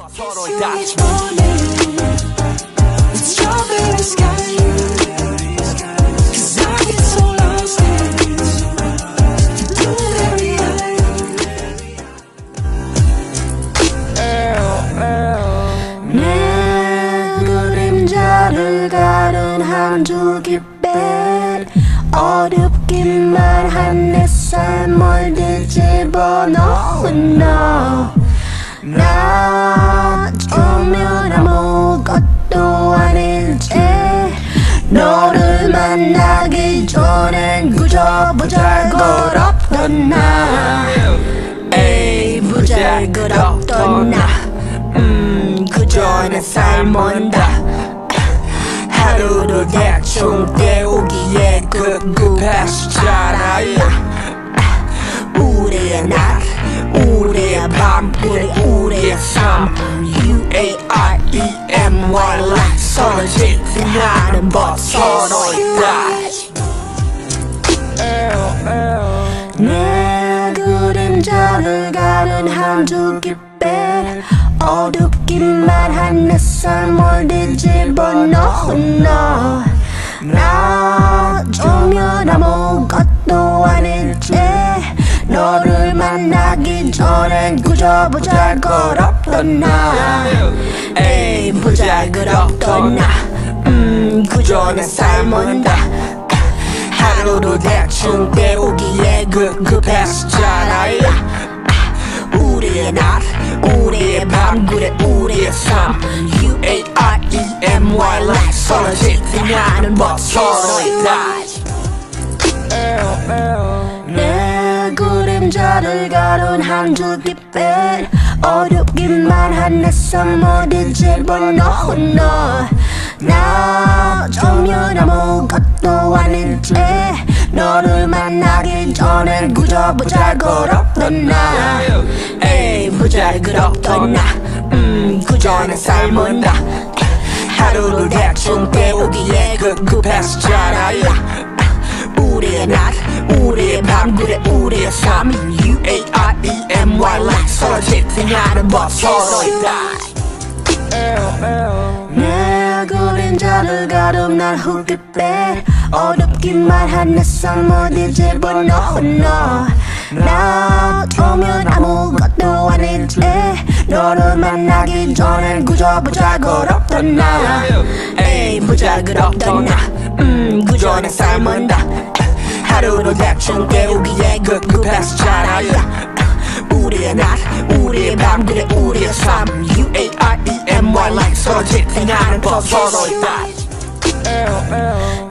서로의 다치 Strawberry sky, 'cause I get so lost in blueberry 내 그림자를 가른 한 줄기 뺀 어렵기만 한 내 삶을 뒤집어 놓은 너 나 처음엔 아무것도 아닌 채 너를 만나기 전엔 그저 보잘것없던 나 에이 보잘것없던 나 그저 내 삶은 다 하루를 대충 때우기에 급급했잖아요 우리의 날 우리의 밤 그래 우리의 삶 UAREMY like 서로 지탱하는 법 서로의 다시 내 그림자를 가른 한 줄기 뺀 어둡기만 한 내 삶을 뒤집어 놓은 너 나 처음엔 아무것도 아닌 채 너를 만나기 전엔 그저 보잘것없던 나 에이 보잘것없던 나 그저 내 삶은 다 하루를 대충 때우기에 급급했잖아요 우리의 날 우리의 밤 그래 우리의 삶 UAREMY like 서로 지탱하는 법 서로의 다시 내 그림자를 가른 한 줄기 뺀 어렵기만 한 내 삶을 뒤집어 놓은 너 나 처음엔 아무것도 아닌 채 너를 만나기 전엔 그저 보잘것없던 나 에이 보잘것없던 나 그저 내 삶은 다 하루를 대충 때우기에 급급했잖아요 우리의 날 우리의 밤 그래 우리의 삶 UAREMY like 서로 지탱하는 법 서로의 다시 내 그림자를 가른 날 흙빛 어렵기만 한 내 삶을 뒤집어 놓은 너 나 처음엔 아무것도 아닌 채 너를 만나기 전엔 그저 보잘것없던 나 에이 보잘것없던 나 그저 내 삶은 다 하루를 대충 때우기에 급급했잖아요 우리의 날 우리의 밤 그래 우리의 삶 UAREMY like 서로 지탱하는 법 서로의 다시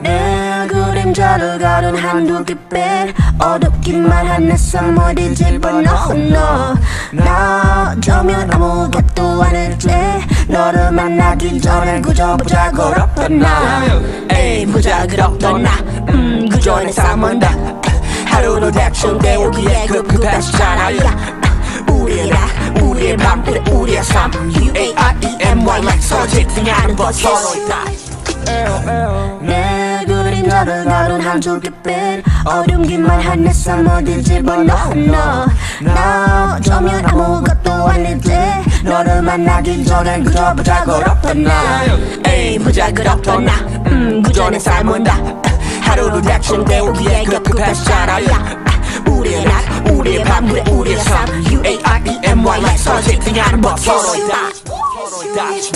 내 그림자를 가른 한두 깃빛 어둡기만 한 내 삶을 뒤집어 놓은 너 나 처음엔 아무것도 아닌 채 너를 만나기 전엔 그저 보잘것없던 나 에이 보잘것없던 나 그저 내 삶은 다 하루를 대충 때우기에 급급했잖아요 우리의 날 우리의 밤 그래 우리의 삶 UAREMY like 서로 지탱하는 법 서로의 다시 내 그림자를 가른 한 줄기 빛 어렵기만 한 내 삶을 뒤집어 놓은 너 나 처음엔 아무것도 아닌 채 너를 만나기 전엔 그저 보잘것없던 나 에이 보잘것없던 나 그저 내 삶은 다 하루를 대충 때우기에 급급했잖아요 우리의 날 우리의 밤 그래 우리의 삶 UAREMY like 서로 지탱하는 법 서로의 다시